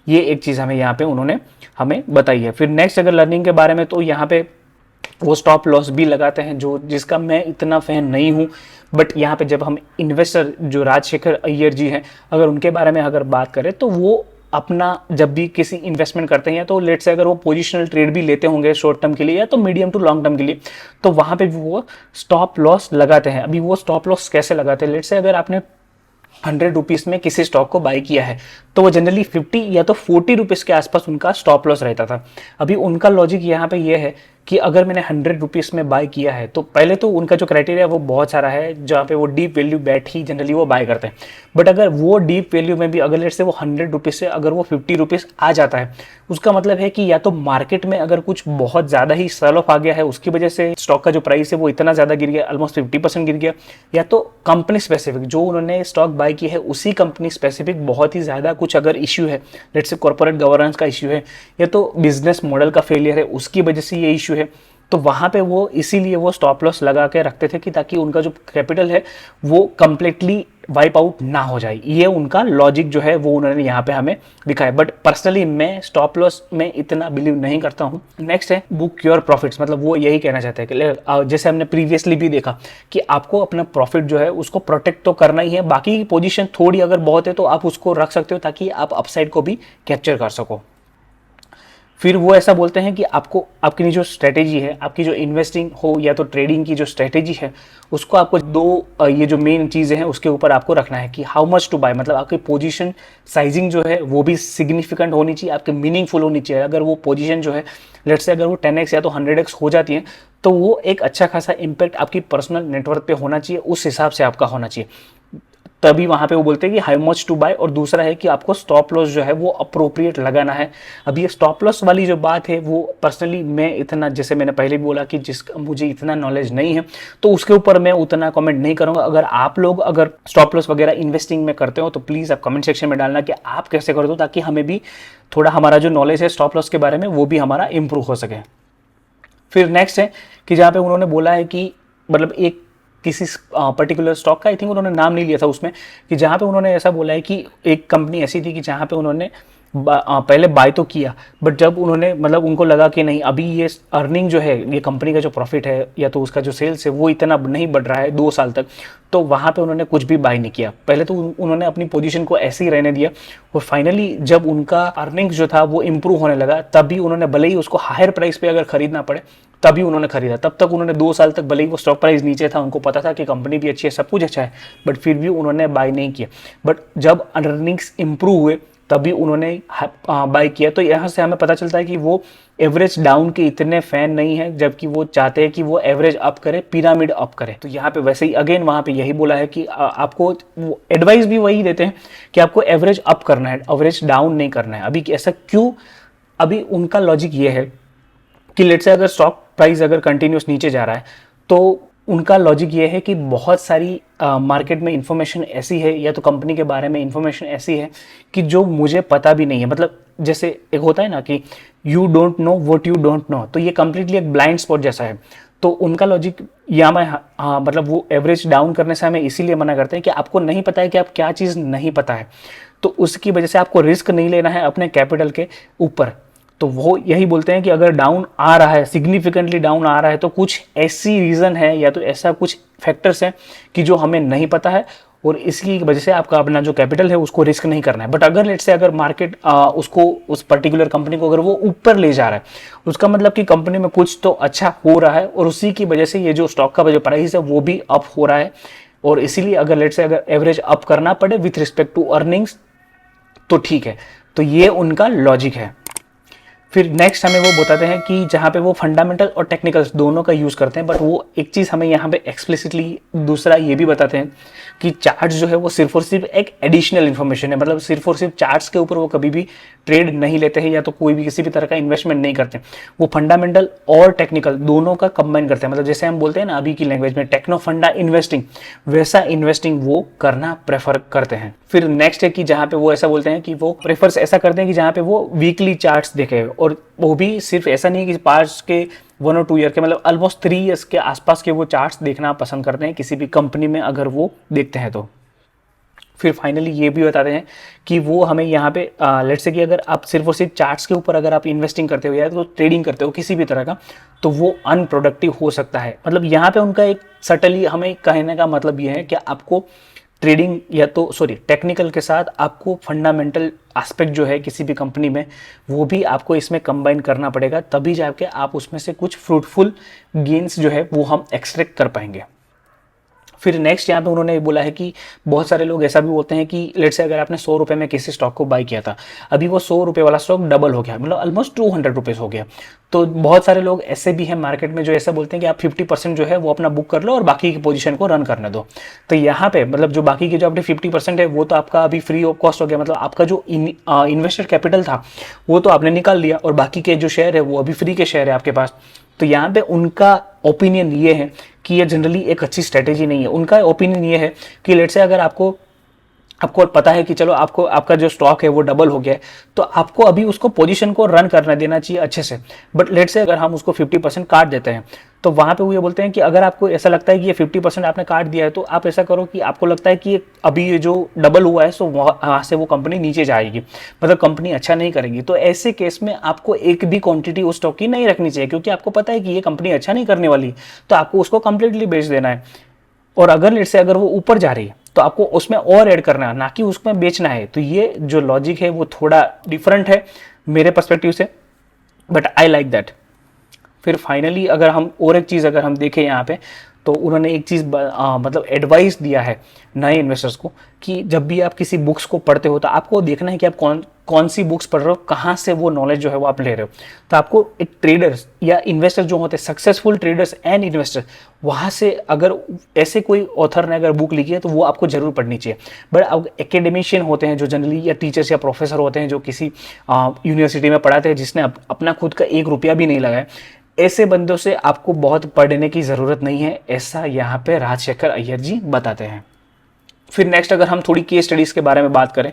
ये एक चीज़ हमें यहाँ पे उन्होंने हमें बताई है। फिर नेक्स्ट अगर लर्निंग के बारे में, तो यहाँ पे वो स्टॉप लॉस भी लगाते हैं जो जिसका मैं इतना फैन नहीं हूँ। बट यहाँ पे जब हम इन्वेस्टर जो राजशेखर अय्यर जी हैं, अगर उनके बारे में अगर बात करें तो वो अपना जब भी किसी इन्वेस्टमेंट करते हैं, तो लेट से अगर वो पोजिशनल ट्रेड भी लेते होंगे शॉर्ट टर्म के लिए या तो मीडियम टू लॉन्ग टर्म के लिए, तो वहाँ पे वो स्टॉप लॉस लगाते हैं। अभी वो स्टॉप लॉस कैसे लगाते हैं, लेट से अगर आपने 100 रुपीज़ में किसी स्टॉक को बाई किया है तो वो जनरली 50 या तो 40 रुपीज़ के आसपास उनका स्टॉप लॉस रहता था। अभी उनका लॉजिक यहाँ पे ये है कि अगर मैंने 100 रुपीज़ में बाय किया है तो पहले तो उनका जो क्राइटेरिया है वो बहुत सारा है, जहाँ पे वो डीप वैल्यू बैठ ही जनरली वो बाय करते हैं। बट अगर वो डीप वैल्यू में भी अगर लेट से वो 100 रुपीज़ से अगर वो 50 रुपीज़ आ जाता है, उसका मतलब है कि या तो मार्केट में अगर कुछ बहुत ज़्यादा ही सेल ऑफ आ गया है, उसकी वजह से स्टॉक का जो प्राइस है वो इतना ज़्यादा गिर गया, ऑलमोस्ट 50% गिर गया, या तो कंपनी स्पेसिफिक जो उन्होंने स्टॉक बाय की है उसी कंपनी स्पेसिफिक बहुत ही ज़्यादा कुछ अगर इश्यू है, लेट से कॉर्पोरेट गवर्नेंस का इश्यू है या तो बिजनेस मॉडल का फेलियर है, उसकी वजह से ये इश्यू है, तो वहाँ पे वो इसीलिए वो स्टॉप लॉस लगा के रखते थे कि ताकि उनका जो कैपिटल है वो कंप्लीटली वाइप आउट ना हो जाए। ये उनका लॉजिक जो है वो उन्होंने यहाँ पे हमें दिखाया। बट पर्सनली मैं स्टॉप लॉस में इतना बिलीव नहीं करता हूँ। नेक्स्ट है बुक योर प्रॉफिट्स, मतलब वो यही कहना चाहते हैं कि जैसे हमने प्रीवियसली भी देखा कि आपको अपना प्रॉफिट जो है उसको प्रोटेक्ट तो करना ही है, बाकी की पोजीशन थोड़ी अगर बहुत है तो आप उसको रख सकते हो ताकि आप अपसाइड को भी कैप्चर कर सको। फिर वो ऐसा बोलते हैं कि आपको आपकी जो स्ट्रेटेजी है, आपकी जो इन्वेस्टिंग हो या तो ट्रेडिंग की जो स्ट्रेटेजी है, उसको आपको दो ये जो मेन चीज़ें हैं उसके ऊपर आपको रखना है कि हाउ मच टू बाय, मतलब आपकी पोजीशन साइजिंग जो है वो भी सिग्निफिकेंट होनी चाहिए, आपके मीनिंगफुल होनी चाहिए। अगर वो पोजीशन जो है लेट्स से अगर वो 10x या तो 100x हो जाती है तो वो एक अच्छा खासा इम्पैक्ट आपकी पर्सनल नेटवर्क पे होना चाहिए, उस हिसाब से आपका होना चाहिए, तभी वहाँ पे वो बोलते हैं कि हाउ मच टू बाय। और दूसरा है कि आपको स्टॉप लॉस जो है वो अप्रोप्रिएट लगाना है। अभी ये स्टॉप लॉस वाली जो बात है वो पर्सनली मैं इतना, जैसे मैंने पहले भी बोला कि जिसका मुझे इतना नॉलेज नहीं है तो उसके ऊपर मैं उतना कमेंट नहीं करूँगा। अगर आप लोग अगर स्टॉप लॉस वगैरह इन्वेस्टिंग में करते हो तो प्लीज़ आप कमेंट सेक्शन में डालना कि आप कैसे करते हो, ताकि हमें भी थोड़ा हमारा जो नॉलेज है स्टॉप लॉस के बारे में वो भी हमारा इम्प्रूव हो सके। फिर नेक्स्ट है कि जहाँ पे उन्होंने बोला है कि मतलब एक किसी पर्टिकुलर स्टॉक का, आई थिंक उन्होंने नाम नहीं लिया था उसमें, कि जहाँ पे उन्होंने ऐसा बोला है कि एक कंपनी ऐसी थी कि जहाँ पे उन्होंने पहले बाय तो किया, बट जब उन्होंने मतलब उनको लगा कि नहीं अभी ये अर्निंग जो है, ये कंपनी का जो प्रॉफिट है या तो उसका जो सेल्स है वो इतना नहीं बढ़ रहा है 2 साल तक, तो वहाँ पे उन्होंने कुछ भी बाय नहीं किया। पहले तो उन्होंने अपनी पोजीशन को ऐसे ही रहने दिया और फाइनली जब उनका अर्निंग्स जो था वो इम्प्रूव होने लगा तभी उन्होंने, भले ही उसको हायर प्राइस पे अगर खरीदना पड़े तभी उन्होंने खरीदा। तब तक उन्होंने 2 साल तक, भले ही वो स्टॉक प्राइस नीचे था, उनको पता था कि कंपनी भी अच्छी है, सब कुछ अच्छा है, बट फिर भी उन्होंने बाय नहीं किया। बट जब अर्निंग्स इम्प्रूव हुए तभी उन्होंने बाय किया। तो यहाँ से हमें पता चलता है कि वो एवरेज डाउन के इतने फैन नहीं है, जबकि वो चाहते हैं कि वो एवरेज अप करे, पिरामिड अप करे। तो यहाँ पे वैसे ही अगेन वहाँ पे यही बोला है कि आपको एडवाइस भी वही देते हैं कि आपको एवरेज अप करना है, एवरेज डाउन नहीं करना है। अभी ऐसा क्यों? अभी उनका लॉजिक ये है कि लेट से अगर स्टॉक प्राइस अगर कंटिन्यूस नीचे जा रहा है तो उनका लॉजिक ये है कि बहुत सारी मार्केट में इंफॉर्मेशन ऐसी है या तो कंपनी के बारे में इंफॉर्मेशन ऐसी है कि जो मुझे पता भी नहीं है। मतलब जैसे एक होता है ना कि you don't know what you don't know, तो ये कंप्लीटली एक ब्लाइंड स्पॉट जैसा है। तो उनका लॉजिक या मैं मतलब वो एवरेज डाउन करने से हमें इसीलिए मना करते हैं कि आपको नहीं पता है कि आप क्या चीज़ नहीं पता है। तो उसकी वजह से आपको रिस्क नहीं लेना है अपने कैपिटल के ऊपर। तो वो यही बोलते हैं कि अगर डाउन आ रहा है, सिग्निफिकेंटली डाउन आ रहा है, तो कुछ ऐसी रीज़न है या तो ऐसा कुछ फैक्टर्स हैं कि जो हमें नहीं पता है, और इसकी वजह से आपका अपना जो कैपिटल है उसको रिस्क नहीं करना है। बट अगर लेट्स से अगर मार्केट उसको, उस पर्टिकुलर कंपनी को अगर वो ऊपर ले जा रहा है, उसका मतलब कि कंपनी में कुछ तो अच्छा हो रहा है, और उसी की वजह से ये जो स्टॉक का जो प्राइस है वो भी अप हो रहा है। और इसीलिए अगर लेट्स से अगर एवरेज अप करना पड़े विथ रिस्पेक्ट टू अर्निंग्स तो ठीक है। तो ये उनका लॉजिक है। फिर नेक्स्ट हमें वो बताते हैं कि जहाँ पे वो फंडामेंटल और टेक्निकल्स दोनों का यूज़ करते हैं, बट वो एक चीज़ हमें यहाँ पे एक्सप्लिसिटली दूसरा ये भी बताते हैं कि चार्ट्स जो है वो सिर्फ और सिर्फ एक एडिशनल इन्फॉर्मेशन है। मतलब सिर्फ और सिर्फ चार्ट्स के ऊपर वो कभी भी ट्रेड नहीं लेते हैं या तो कोई भी किसी भी तरह का इन्वेस्टमेंट नहीं करते। वो फंडामेंटल और टेक्निकल दोनों का कंबाइन करते हैं। मतलब जैसे हम बोलते हैं ना अभी की लैंग्वेज में टेक्नो फंडा इन्वेस्टिंग, वैसा इन्वेस्टिंग वो करना प्रेफर करते हैं। फिर नेक्स्ट है कि जहाँ पे वो ऐसा बोलते हैं कि वो प्रेफर्स ऐसा करते हैं कि जहाँ पे वो वीकली चार्ट्स देखे, और वो भी सिर्फ ऐसा नहीं है कि पास के 1 और 2 ईयर के, मतलब ऑलमोस्ट 3 ईयर्स के आसपास के वो चार्ट्स देखना पसंद करते हैं किसी भी कंपनी में अगर वो देखते हैं तो। फिर फाइनली ये भी बताते हैं कि वो हमें यहाँ पे लेट्स से कि अगर आप सिर्फ और सिर्फ चार्ट्स के ऊपर अगर आप इन्वेस्टिंग करते हो या तो ट्रेडिंग करते हो किसी भी तरह का, तो वो अनप्रोडक्टिव हो सकता है। मतलब यहाँ पे उनका एक सटली हमें कहने का मतलब ये है कि आपको ट्रेडिंग या तो टेक्निकल के साथ आपको फंडामेंटल एस्पेक्ट जो है किसी भी कंपनी में वो भी आपको इसमें कंबाइन करना पड़ेगा, तभी जाके आप उसमें से कुछ फ्रूटफुल गेन्स जो है वो हम एक्सट्रैक्ट कर पाएंगे। फिर नेक्स्ट यहाँ पे उन्होंने बोला है कि बहुत सारे लोग ऐसा भी बोलते हैं कि लेट्स से अगर आपने 100 रुपये में किसी स्टॉक को बाई किया था, अभी वो 100 रुपये वाला स्टॉक डबल हो गया, मतलब ऑलमोस्ट 200 रुपीज़ हो गया। तो बहुत सारे लोग ऐसे भी हैं मार्केट में जो ऐसा बोलते हैं कि आप 50% जो है वो अपना बुक कर लो और बाकी की पोजीशन को रन करने दो। तो यहाँ पे मतलब जो बाकी के जो आपने 50% है वो तो आपका अभी फ्री ऑफ कॉस्ट हो गया, मतलब आपका जो इन्वेस्टर कैपिटल था वो तो आपने निकाल लिया, और बाकी के जो शेयर है वो अभी फ्री के शेयर है आपके पास। तो यहाँ पे उनका ओपिनियन ये है कि ये जनरली एक अच्छी स्ट्रेटेजी नहीं है। उनका ओपिनियन ये है कि लेट्स से अगर आपको पता है कि चलो आपको आपका जो स्टॉक है वो डबल हो गया है, तो आपको अभी उसको पोजीशन को रन करने देना चाहिए अच्छे से। बट लेट्स से अगर हम उसको 50% काट देते हैं, तो वहाँ पे वो ये बोलते हैं कि अगर आपको ऐसा लगता है कि ये 50% आपने काट दिया है, तो आप ऐसा करो कि आपको लगता है कि अभी ये जो डबल हुआ है सो वहाँ से वो कंपनी नीचे जाएगी, मतलब कंपनी अच्छा नहीं करेगी। तो ऐसे केस में आपको एक भी क्वांटिटी उस स्टॉक की नहीं रखनी चाहिए, क्योंकि आपको पता है कि ये कंपनी अच्छा नहीं करने वाली, तो आपको उसको कंप्लीटली बेच देना है। और अगर लेट्स से अगर वो ऊपर जा रही है तो आपको उसमें और ऐड करना है, ना कि उसमें बेचना है। तो ये जो लॉजिक है वो थोड़ा डिफरेंट है मेरे पर्सपेक्टिव से, बट आई लाइक दैट। फिर फाइनली अगर हम और एक चीज़ अगर हम देखें यहाँ पे, तो उन्होंने एक चीज़ मतलब एडवाइस दिया है नए इन्वेस्टर्स को कि जब भी आप किसी बुक्स को पढ़ते हो तो आपको देखना है कि आप कौन सी बुक्स पढ़ रहे हो, कहाँ से वो नॉलेज जो है वो आप ले रहे हो। तो आपको एक ट्रेडर्स या इन्वेस्टर जो होते हैं, सक्सेसफुल ट्रेडर्स एंड इन्वेस्टर, वहाँ से अगर ऐसे कोई ऑथर ने अगर बुक लिखी है तो वो आपको जरूर पढ़नी चाहिए। बट अब एकेडमिशियन होते हैं जो जनरली, या टीचर्स या प्रोफेसर होते हैं जो किसी यूनिवर्सिटी में पढ़ाते हैं, जिसने अपना खुद का 1 रुपया भी नहीं लगाया, ऐसे बंदों से आपको बहुत पढ़ने की ज़रूरत नहीं है, ऐसा यहाँ पे राजशेखर अय्यर जी बताते हैं। फिर नेक्स्ट अगर हम थोड़ी केस स्टडीज़ के बारे में बात करें,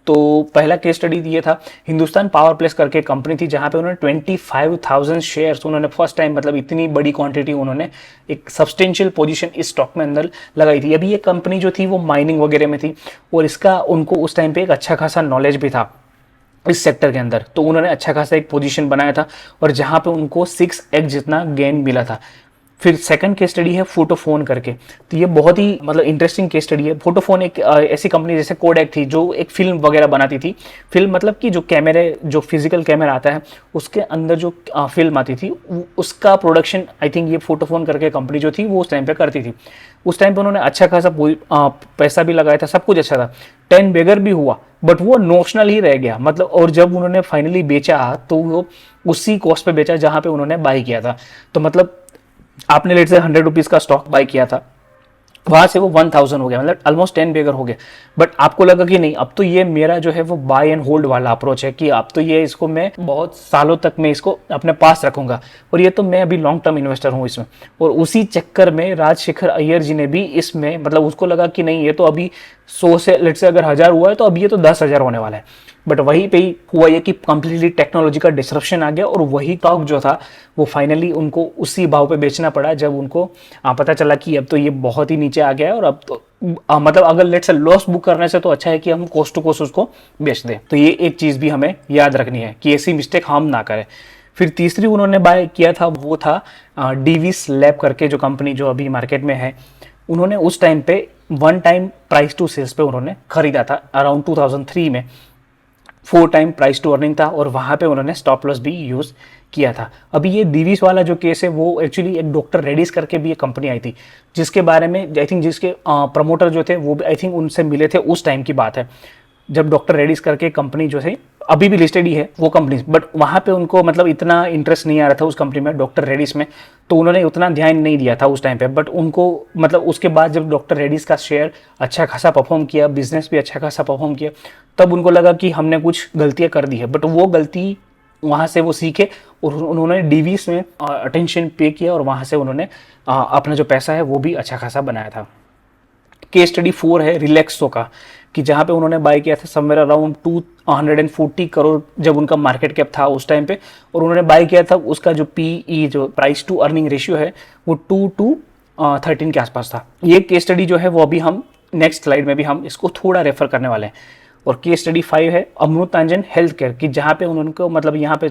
तो पहला केस स्टडी ये था, हिंदुस्तान पावर प्लेस करके कंपनी थी, जहाँ पे उन्होंने 25,000 शेयर्स उन्होंने फर्स्ट टाइम, मतलब इतनी बड़ी क्वांटिटी उन्होंने एक सब्सटेंशियल पोजीशन इस स्टॉक में अंदर लगाई थी। अभी ये कंपनी जो थी वो माइनिंग वगैरह में थी, और इसका उनको उस टाइम पे एक अच्छा खासा नॉलेज भी था इस सेक्टर के अंदर, तो उन्होंने अच्छा खासा एक पोजीशन बनाया था, और जहाँ पे उनको 6x जितना गेन मिला था। फिर सेकंड केस स्टडी है फोटोफोन करके, तो ये बहुत ही मतलब इंटरेस्टिंग केस स्टडी है। फोटोफोन एक ऐसी कंपनी जैसे कोडेक थी जो एक फिल्म वगैरह बनाती थी। फिल्म मतलब कि जो कैमरे, जो फिजिकल कैमरा आता है उसके अंदर जो फिल्म आती थी उसका प्रोडक्शन आई थिंक ये फोटोफोन करके कंपनी जो थी वो उस टाइम पे करती थी। उस टाइम पे उन्होंने अच्छा खासा पैसा भी लगाया था, सब कुछ अच्छा था, 10 बेगर भी हुआ, बट वो नोशनल ही रह गया मतलब। और जब उन्होंने फाइनली बेचा तो वो उसी कॉस्ट पे बेचा जहाँ पे उन्होंने बाई किया था। तो मतलब आपने लेट से 100 रुपीज़ का स्टॉक बाई किया था, वहाँ से वो 1000 हो गया, मतलब ऑलमोस्ट 10 बेगर हो गया। बट आपको लगा कि नहीं, अब तो ये मेरा जो है वो बाय एंड होल्ड वाला अप्रोच है कि अब तो ये इसको मैं बहुत सालों तक मैं इसको अपने पास रखूंगा, और ये तो मैं अभी लॉन्ग टर्म इन्वेस्टर हूँ इसमें। और उसी चक्कर में राजशेखर अय्यर जी ने भी इसमें, मतलब उसको लगा कि नहीं, ये तो अभी 100 से लेट से अगर 1000 हुआ है तो अभी ये तो 10,000 होने वाला है। बट वहीं पे ही हुआ ये कि कंप्लीटली टेक्नोलॉजी का डिसरप्शन आ गया और वही स्टॉक जो था वो फाइनली उनको उसी भाव पे बेचना पड़ा जब उनको पता चला कि अब तो ये बहुत ही नीचे आ गया है और अब तो मतलब अगर लेट्स से लॉस बुक करने से तो अच्छा है कि हम कोस्ट टू कोस्ट उसको बेच दें। तो ये एक चीज़ भी हमें याद रखनी है कि ऐसी मिस्टेक हम ना करें। फिर तीसरी उन्होंने बाय किया था वो था डीवीस लैब करके जो कंपनी जो अभी मार्केट में है। उन्होंने उस टाइम पे one time price to sales पे उन्होंने खरीदा था अराउंड 2003 में। 4 टाइम प्राइस टू अर्निंग था और वहाँ पे उन्होंने स्टॉप लॉस भी यूज़ किया था। अभी ये डीवीस वाला जो केस है वो एक्चुअली एक डॉक्टर रेडिस करके भी एक कंपनी आई थी जिसके बारे में आई थिंक जिसके प्रमोटर जो थे वो भी आई थिंक उनसे मिले थे। उस टाइम की बात है जब डॉक्टर रेडिस करके कंपनी जो है अभी भी लिस्टेड ही है वो कंपनी, बट वहाँ पे उनको मतलब इतना इंटरेस्ट नहीं आ रहा था उस कंपनी में डॉक्टर रेडिस में, तो उन्होंने उतना ध्यान नहीं दिया था उस टाइम पे। बट उनको मतलब उसके बाद जब डॉक्टर रेडिस का शेयर अच्छा खासा परफॉर्म किया, बिजनेस भी अच्छा खासा परफॉर्म किया, तब उनको लगा कि हमने कुछ गलतियाँ कर दी है। बट वो गलती वहाँ से वो सीखे और उन्होंने डीवीस में अटेंशन पे किया और वहाँ से उन्होंने अपना जो पैसा है वो भी अच्छा खासा बनाया था। केस स्टडी 4 है रिलैक्सो का, कि जहाँ पे उन्होंने बाय किया था समवेयर अराउंड 240 करोड़ जब उनका मार्केट कैप था उस टाइम पे, और उन्होंने बाय किया था उसका जो पीई जो प्राइस टू अर्निंग रेशियो है वो 2:13 के आसपास था। ये केस स्टडी जो है वो अभी हम नेक्स्ट स्लाइड में भी हम इसको थोड़ा रेफर करने वाले हैं। और केस स्टडी 5 है अमृतांजन हेल्थ केयर की, जहाँ पे उनको मतलब यहाँ पे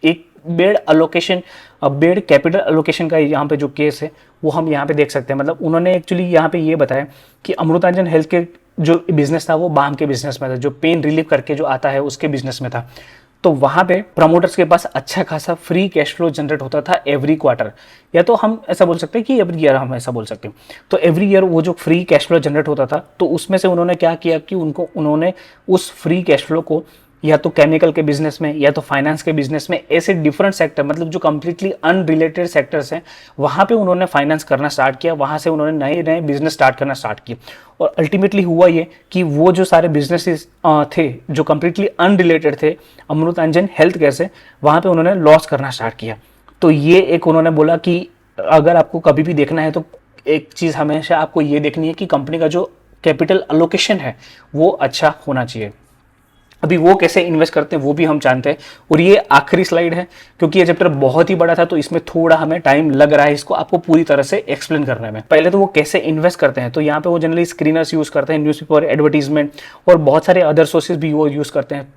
एक bed allocation bed capital allocation का यहाँ पे जो केस है वो हम यहाँ पे देख सकते हैं। मतलब उन्होंने एक्चुअली यहाँ पे ये बताया कि अमृतांजन हेल्थ केयर जो बिजनेस था वो बाम के बिजनेस में था, जो पेन रिलीफ करके जो आता है उसके बिजनेस में था। तो वहाँ पे प्रमोटर्स के पास अच्छा खासा फ्री कैश फ्लो जनरेट होता था एवरी क्वार्टर, या तो हम ऐसा बोल सकते हैं कि एवरी ईयर हम ऐसा बोल सकते हैं। तो एवरी ईयर वो जो फ्री कैश फ्लो जनरेट होता था तो उसमें से उन्होंने क्या किया कि उन्होंने उस फ्री कैश फ्लो को या तो केमिकल के बिजनेस में या तो फाइनेंस के बिजनेस में, ऐसे डिफरेंट सेक्टर मतलब जो कंप्लीटली अनरिलेटेड सेक्टर्स हैं वहाँ पे उन्होंने फाइनेंस करना स्टार्ट किया, वहाँ से उन्होंने नए नए बिजनेस स्टार्ट करना स्टार्ट किए। और अल्टीमेटली हुआ ये कि वो जो सारे बिजनेसेस थे जो कंप्लीटली अनरिलेटेड थे अमृतांजन हेल्थ केयर से, वहाँ पे उन्होंने लॉस करना स्टार्ट किया। तो ये एक उन्होंने बोला कि अगर आपको कभी भी देखना है तो एक चीज़ हमेशा आपको ये देखनी है कि कंपनी का जो कैपिटल अलोकेशन है वो अच्छा होना चाहिए। अभी वो कैसे इन्वेस्ट करते हैं वो भी हम जानते हैं। और ये आखिरी स्लाइड है क्योंकि ये चैप्टर बहुत ही बड़ा था तो इसमें थोड़ा हमें टाइम लग रहा है इसको आपको पूरी तरह से एक्सप्लेन करने में। पहले तो वो कैसे इन्वेस्ट करते हैं, तो यहाँ पे वो जनरली स्क्रीनर्स यूज़ करते हैं, न्यूज़पेपर, एडवर्टीजमेंट और बहुत सारे अदर सोर्सेज भी वो यूज़ करते हैं।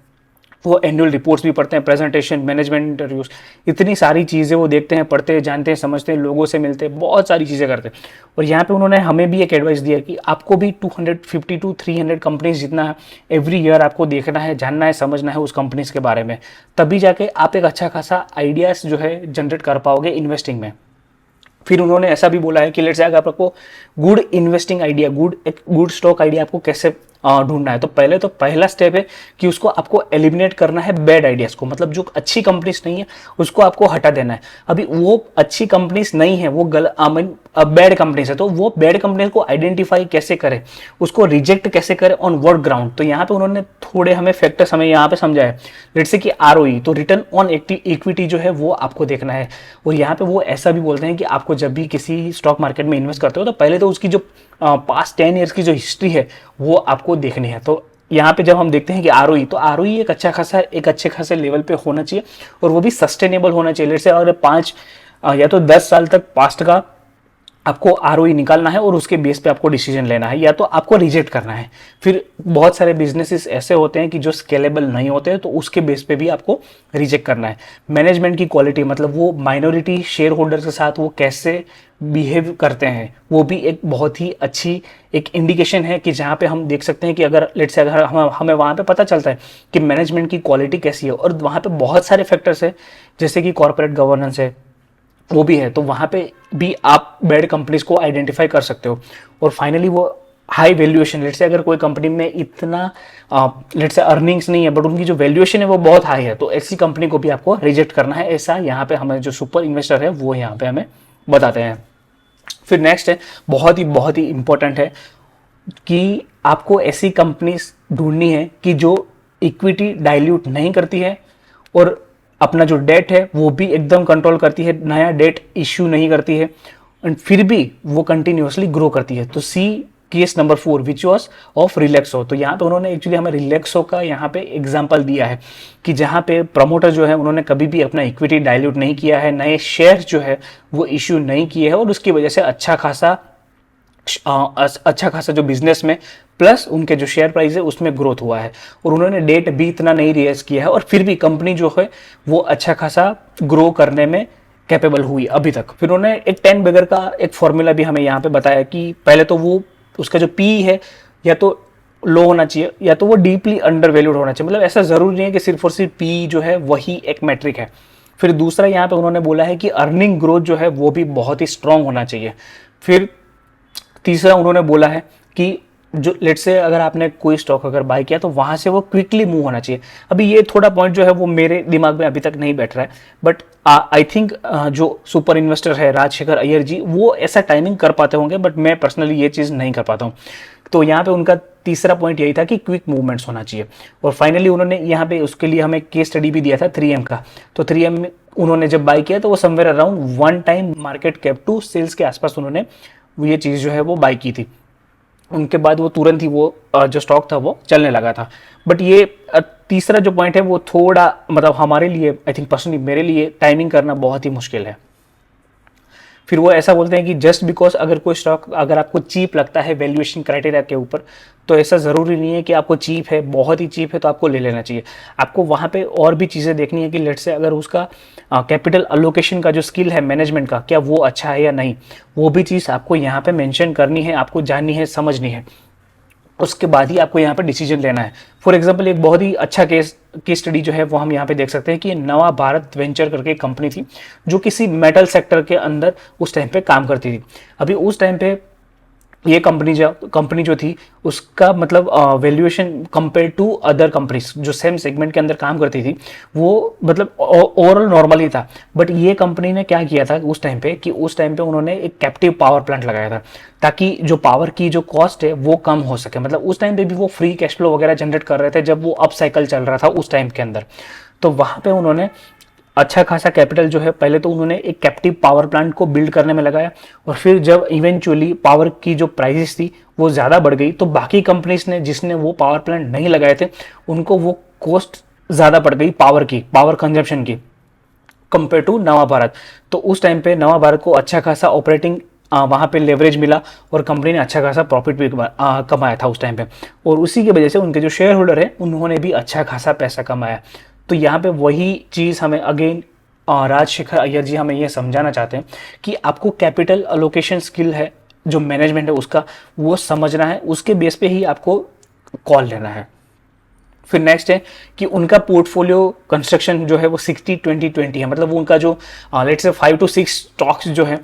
वो एनुअल रिपोर्ट्स भी पढ़ते हैं, प्रेजेंटेशन, मैनेजमेंट इंटरव्यूज, इतनी सारी चीज़ें वो देखते हैं, पढ़ते हैं, जानते हैं, समझते हैं, लोगों से मिलते हैं, बहुत सारी चीज़ें करते हैं। और यहाँ पे उन्होंने हमें भी एक एडवाइस दिया कि आपको भी 250 to 300 कंपनीज जितना है एवरी ईयर आपको देखना है, जानना है, समझना है उस कंपनीज के बारे में, तभी जाके आप एक अच्छा खासा आइडियाज़ जो है जनरेट कर पाओगे इन्वेस्टिंग में। फिर उन्होंने ऐसा भी बोला है कि लेट्स से अगर आपको good investing idea, good stock idea आपको कैसे ढूंढना है, तो पहला स्टेप है कि उसको आपको एलिमिनेट करना है बैड आइडियाज को, मतलब जो अच्छी कंपनीज नहीं है उसको आपको हटा देना है। अभी वो अच्छी कंपनीज नहीं है, वो बैड कंपनीज है, तो वो बैड कंपनीज को आइडेंटिफाई कैसे करें, उसको रिजेक्ट कैसे करें, ऑन व्हाट ग्राउंड। तो यहाँ पे उन्होंने थोड़े हमें फैक्टर्स हमें यहाँ पे समझाया। लेट्स से कि ROE, तो रिटर्न ऑन इक्विटी जो है वो आपको देखना है। और यहाँ पे वो ऐसा भी बोलते हैं कि आपको जब भी किसी स्टॉक मार्केट में इन्वेस्ट करते हो तो पहले तो उसकी जो पास्ट 10 ईयर्स की जो हिस्ट्री है वो आपको देखनी है। तो यहाँ पे जब हम देखते हैं कि ROE, तो ROE एक अच्छे खासे लेवल पे होना चाहिए और वो भी सस्टेनेबल होना चाहिए। लेट्स से अगर 5 या तो 10 साल तक पास्ट का आपको ROE निकालना है और उसके बेस पे आपको डिसीजन लेना है, या तो आपको रिजेक्ट करना है। फिर बहुत सारे बिजनेसेस ऐसे होते हैं कि जो स्केलेबल नहीं होते हैं, तो उसके बेस पे भी आपको रिजेक्ट करना है। मैनेजमेंट की क्वालिटी, मतलब वो माइनॉरिटी शेयर होल्डर के साथ वो कैसे बिहेव करते हैं, वो भी एक बहुत ही अच्छी एक इंडिकेशन है कि जहाँ पे हम देख सकते हैं कि अगर लेट्स से अगर हमें वहाँ पे पता चलता है कि मैनेजमेंट की क्वालिटी कैसी है। और वहाँ पे बहुत सारे फैक्टर्स है जैसे कि कॉर्पोरेट गवर्नेंस है, वो भी है, तो वहाँ पे भी आप बैड कंपनीज को आइडेंटिफाई कर सकते हो। और फाइनली वो हाई वैल्यूएशन, लेट्स से अगर कोई कंपनी में इतना लेट्स से अर्निंग्स नहीं है बट उनकी जो वैल्यूएशन है वो बहुत हाई है, तो ऐसी कंपनी को भी आपको रिजेक्ट करना है। ऐसा यहाँ पे हमें जो सुपर इन्वेस्टर है वो यहाँ पे हमें बताते हैं। फिर नेक्स्ट है बहुत ही इंपॉर्टेंट है कि आपको ऐसी कंपनीज ढूंढनी है कि जो इक्विटी डाइल्यूट नहीं करती है और अपना जो डेट है वो भी एकदम कंट्रोल करती है, नया डेट इश्यू नहीं करती है, एंड फिर भी वो कंटिन्यूअसली ग्रो करती है। तो see case number 4 which was of Relaxo. तो यहाँ पे उन्होंने एक्चुअली हमें रिलैक्सो का यहाँ पे एग्जाम्पल दिया है कि जहाँ पे प्रमोटर जो है उन्होंने कभी भी अपना इक्विटी डाइल्यूट नहीं किया है, नए शेयर जो है वो इश्यू नहीं किए हैं और उसकी वजह से अच्छा खासा जो बिजनेस में प्लस उनके जो शेयर प्राइस है उसमें ग्रोथ हुआ है और उन्होंने डेट भी इतना नहीं रेज किया है और फिर भी कंपनी जो है वो अच्छा खासा ग्रो करने में कैपेबल हुई अभी तक। फिर उन्होंने एक 10 बिगर का एक फॉर्मूला भी हमें यहाँ पे बताया कि पहले तो वो उसका जो पी है या तो लो होना चाहिए या तो वो डीपली अंडर वैल्यूड होना चाहिए। मतलब ऐसा जरूरी नहीं है कि सिर्फ और सिर्फ पी जो है वही एक मैट्रिक है। फिर दूसरा यहाँ पे उन्होंने बोला है कि अर्निंग ग्रोथ जो है वो भी बहुत ही स्ट्रांग होना चाहिए। फिर तीसरा उन्होंने बोला है कि जो लेट्स से अगर आपने कोई स्टॉक अगर बाय किया तो वहां से वो क्विकली मूव होना चाहिए। अभी ये थोड़ा पॉइंट जो है वो मेरे दिमाग में अभी तक नहीं बैठ रहा है, बट आई थिंक जो सुपर इन्वेस्टर है राजशेखर अय्यर जी वो ऐसा टाइमिंग कर पाते होंगे, बट मैं पर्सनली ये चीज़ नहीं कर पाता हूँ। तो यहाँ पे उनका तीसरा पॉइंट यही था कि क्विक मूवमेंट्स होना चाहिए। और फाइनली उन्होंने यहाँ पे उसके लिए हमें केस स्टडी भी दिया था 3M का। तो 3M में उन्होंने जब बाय किया तो वो somewhere around 1 time market cap to sales के आसपास उन्होंने ये चीज़ जो है वो बाय की थी। उनके बाद वो तुरंत ही वो जो स्टॉक था वो चलने लगा था। बट ये तीसरा जो पॉइंट है वो थोड़ा मतलब हमारे लिए आई थिंक पर्सनली मेरे लिए टाइमिंग करना बहुत ही मुश्किल है। फिर वो ऐसा बोलते हैं कि जस्ट बिकॉज अगर कोई स्टॉक अगर आपको चीप लगता है वैल्यूएशन क्राइटेरिया के ऊपर तो ऐसा ज़रूरी नहीं है कि आपको चीप है, बहुत ही चीप है तो आपको ले लेना चाहिए। आपको वहाँ पे और भी चीज़ें देखनी है कि लेट से अगर उसका कैपिटल अलोकेशन का जो स्किल है मैनेजमेंट का क्या वो अच्छा है या नहीं, वो भी चीज़ आपको यहाँ पे मेंशन करनी है, आपको जाननी है, समझनी है। उसके बाद ही आपको यहाँ पे डिसीजन लेना है। फॉर एग्जांपल एक बहुत ही अच्छा केस स्टडी जो है वो हम यहाँ पे देख सकते हैं कि नवा भारत वेंचर करके एक कंपनी थी जो किसी मेटल सेक्टर के अंदर उस टाइम पे काम करती थी। अभी उस टाइम पे ये कंपनी जो थी उसका मतलब valuation compare to other companies जो सेम सेगमेंट के अंदर काम करती थी वो मतलब ओवरऑल नॉर्मल ही था। बट ये कंपनी ने क्या किया था उस टाइम पे कि उस टाइम पे उन्होंने एक कैप्टिव पावर प्लांट लगाया था ताकि जो पावर की जो कॉस्ट है वो कम हो सके। मतलब उस टाइम पे भी वो फ्री कैश फ्लो वगैरह जनरेट कर रहे थे जब वो अप साइकिल चल रहा था उस टाइम के अंदर। तो वहाँ पे उन्होंने अच्छा खासा कैपिटल जो है पहले तो उन्होंने एक कैप्टिव पावर प्लांट को बिल्ड करने में लगाया और फिर जब इवेंचुअली पावर की जो प्राइसेस थी वो ज़्यादा बढ़ गई तो बाकी कंपनीज ने जिसने वो पावर प्लांट नहीं लगाए थे उनको वो कॉस्ट ज़्यादा पड़ गई पावर कंजम्पशन की कंपेयर टू नवा भारत। तो उस टाइम पे नवा भारत को अच्छा खासा ऑपरेटिंग वहाँ पे लेवरेज मिला और कंपनी ने अच्छा खासा प्रॉफिट भी कमाया था उस टाइम पे और उसी की वजह से उनके जो शेयर होल्डर है उन्होंने भी अच्छा खासा पैसा कमाया। तो यहाँ पे वही चीज़ हमें अगेन राजशेखर अय्यर जी हमें ये समझाना चाहते हैं कि आपको कैपिटल अलोकेशन स्किल है जो मैनेजमेंट है उसका वो समझना है, उसके बेस पे ही आपको कॉल लेना है। फिर नेक्स्ट है कि उनका पोर्टफोलियो कंस्ट्रक्शन जो है वो 60-20-20 है। मतलब उनका जो लेट्स से 5 to 6 स्टॉक्स जो है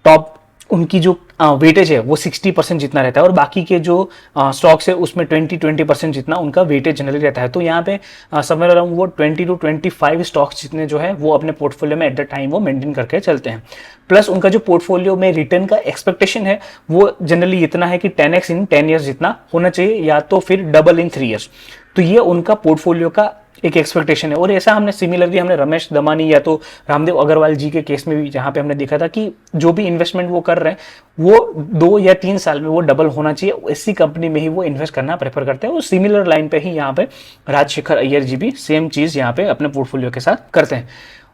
टॉप उनकी जो वेटेज है वो 60% जितना रहता है और बाकी के जो स्टॉक्स है उसमें 20% जितना उनका वेटेज जनरली रहता है। तो यहाँ पे समवेयर अराउंड वो 20 to 25 स्टॉक्स जितने जो है वो अपने पोर्टफोलियो में एट द टाइम वो मेंटेन करके चलते हैं। प्लस उनका जो पोर्टफोलियो में रिटर्न का एक्सपेक्टेशन है वो जनरली इतना है कि 10x इन 10 ईयर्स जितना होना चाहिए या तो फिर डबल इन 3 ईयर्स। तो ये उनका पोर्टफोलियो का एक एक्सपेक्टेशन है और ऐसा हमने सिमिलरली हमने रमेश दमानी या तो रामदेव अग्रवाल जी के केस में भी जहाँ पे हमने देखा था कि जो भी इन्वेस्टमेंट वो कर रहे हैं वो 2 या 3 साल में वो डबल होना चाहिए, ऐसी कंपनी में ही वो इन्वेस्ट करना प्रेफर करते हैं। और सिमिलर लाइन पे ही यहाँ पे राजशेखर अय्यर जी भी सेम चीज़ यहाँ पे अपने पोर्टफोलियो के साथ करते हैं।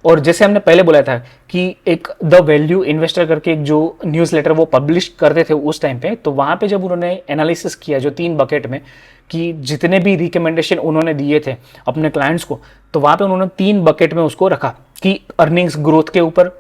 और जैसे हमने पहले बोला था कि एक द वैल्यू इन्वेस्टर करके एक जो न्यूज़लेटर वो पब्लिश करते थे उस टाइम पे, तो वहाँ पे जब उन्होंने एनालिसिस किया जो 3 बकेट में कि जितने भी रिकमेंडेशन उन्होंने दिए थे अपने क्लाइंट्स को, तो वहाँ पे उन्होंने 3 बकेट में उसको रखा कि अर्निंग्स ग्रोथ के ऊपर,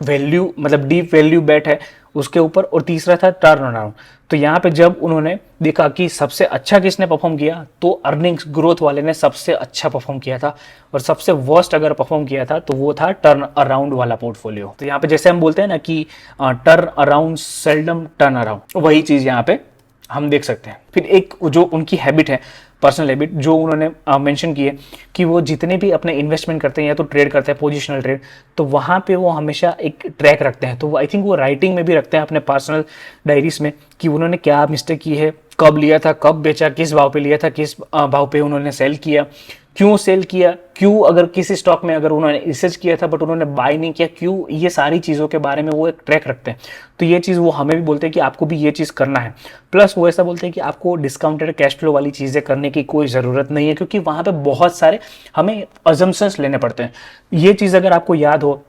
वैल्यू मतलब डीप वैल्यू बेट है उसके ऊपर, और तीसरा था टर्न अराउंड। तो यहाँ पे जब उन्होंने देखा कि सबसे अच्छा किसने परफॉर्म किया तो अर्निंग्स ग्रोथ वाले ने सबसे अच्छा परफॉर्म किया था और सबसे वर्स्ट अगर परफॉर्म किया था तो वो था टर्न अराउंड वाला पोर्टफोलियो। तो यहाँ पे जैसे हम बोलते हैं ना कि turn around seldom turn around, वही चीज़ यहाँ पे हम देख सकते हैं। फिर एक जो उनकी हैबिट है, पर्सनल हैबिट जो उन्होंने मेंशन की है कि वो जितने भी अपने इन्वेस्टमेंट करते हैं या तो ट्रेड करते हैं पोजिशनल ट्रेड, तो वहाँ पे वो हमेशा एक ट्रैक रखते हैं। तो वो आई थिंक वो राइटिंग में भी रखते हैं अपने पर्सनल डायरीज में कि उन्होंने क्या मिस्टेक की है, कब लिया था, कब बेचा, किस भाव पे लिया था, किस भाव पे उन्होंने सेल किया। क्यों सेल किया, क्यों अगर किसी स्टॉक में अगर उन्होंने रिसर्च किया था बट उन्होंने बाय नहीं किया, क्यों, ये सारी चीज़ों के बारे में वो एक ट्रैक रखते हैं। तो ये चीज़ वो हमें भी बोलते हैं कि आपको भी ये चीज़ करना है। प्लस वो ऐसा बोलते हैं कि आपको डिस्काउंटेड कैश फ्लो वाली चीज़ें करने की कोई ज़रूरत नहीं है, क्योंकि वहाँ पे बहुत सारे हमें अजम्पशंस लेने पड़ते हैं। ये चीज़ अगर आपको याद हो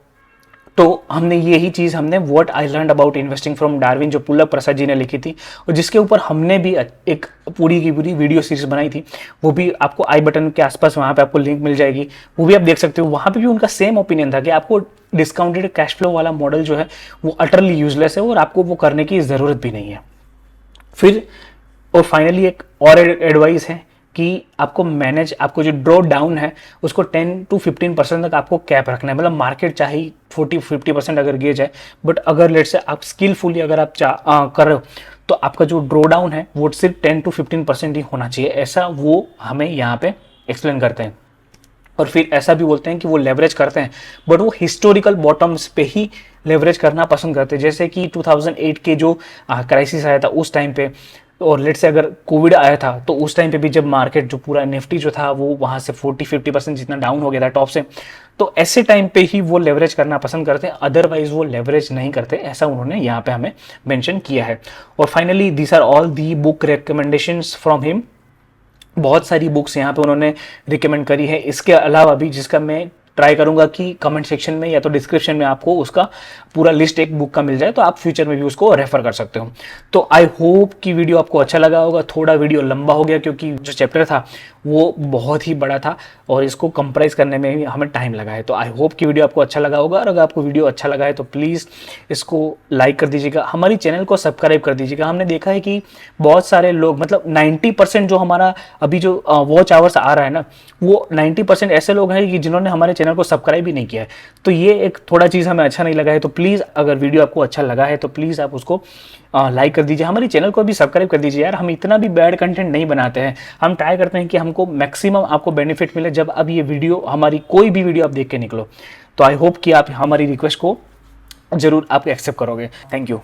तो हमने यही चीज़ हमने what I learn about investing from Darwin जो पुल्लभ प्रसाद जी ने लिखी थी, और जिसके ऊपर हमने भी एक पूरी की पूरी वीडियो सीरीज बनाई थी। वो भी आपको आई बटन के आसपास वहाँ पे आपको लिंक मिल जाएगी, वो भी आप देख सकते हो। वहाँ पे भी उनका सेम ओपिनियन था कि आपको डिस्काउंटेड कैश फ्लो वाला मॉडल जो है वो अटरली यूजलेस है और आपको वो करने की ज़रूरत भी नहीं है। फिर और फाइनली एक और एडवाइस है कि आपको जो ड्रॉ डाउन है उसको 10 to 15% तक आपको कैप रखना है। मतलब मार्केट चाहे 40-50% अगर गिर जाए, बट अगर लेट से आप स्किलफुली अगर आप कर रहे हो तो आपका जो ड्रॉ डाउन है वो सिर्फ 10 to 15% ही होना चाहिए, ऐसा वो हमें यहाँ पे एक्सप्लेन करते हैं। और फिर ऐसा भी बोलते हैं कि वो लेवरेज करते हैं बट वो हिस्टोरिकल बॉटम्स पे ही लेवरेज करना पसंद करते हैं। जैसे कि 2008 के जो क्राइसिस आया था उस टाइम पे, और लेट से अगर कोविड आया था तो उस टाइम पे भी जब मार्केट जो पूरा निफ्टी जो था वो वहाँ से 40-50% जितना डाउन हो गया था टॉप से, तो ऐसे टाइम पे ही वो लेवरेज करना पसंद करते हैं, अदरवाइज वो लेवरेज नहीं करते, ऐसा उन्होंने यहाँ पे हमें मेंशन किया है। और finally these are all the book recommendations from him. बहुत सारी बुक्स यहाँ पे उन्होंने रिकमेंड करी है। इसके अलावा भी जिसका मैं ट्राई करूंगा कि कमेंट सेक्शन में या तो डिस्क्रिप्शन में आपको उसका पूरा लिस्ट एक बुक का मिल जाए, तो आप फ्यूचर में भी उसको रेफर कर सकते हो। तो आई होप कि वीडियो आपको अच्छा लगा होगा। थोड़ा वीडियो लंबा हो गया क्योंकि जो चैप्टर था वो बहुत ही बड़ा था और इसको कंप्राइज करने में भी हमें टाइम लगा है। तो आई होप कि वीडियो आपको अच्छा लगा होगा, और अगर आपको वीडियो अच्छा लगा है तो प्लीज़ इसको लाइक कर दीजिएगा, हमारी चैनल को सब्सक्राइब कर दीजिएगा। हमने देखा है कि बहुत सारे लोग, मतलब 90% जो हमारा अभी जो वॉच आवर्स आ रहा है ना, वो 90% ऐसे लोग हैं कि जिन्होंने हमारे चैनल को सब्सक्राइब ही नहीं किया है। तो ये एक थोड़ा चीज़ हमें अच्छा नहीं लगा है। तो प्लीज़ अगर वीडियो आपको अच्छा लगा है तो प्लीज़ आप उसको लाइक कर दीजिए, हमारी चैनल को भी सब्सक्राइब कर दीजिए। यार हम इतना भी बैड कंटेंट नहीं बनाते हैं, हम ट्राई करते हैं कि हमको मैक्सिमम आपको बेनिफिट मिले जब अब ये वीडियो, हमारी कोई भी वीडियो आप देख के निकलो। तो आई होप कि आप हमारी रिक्वेस्ट को जरूर आप एक्सेप्ट करोगे। Thank you.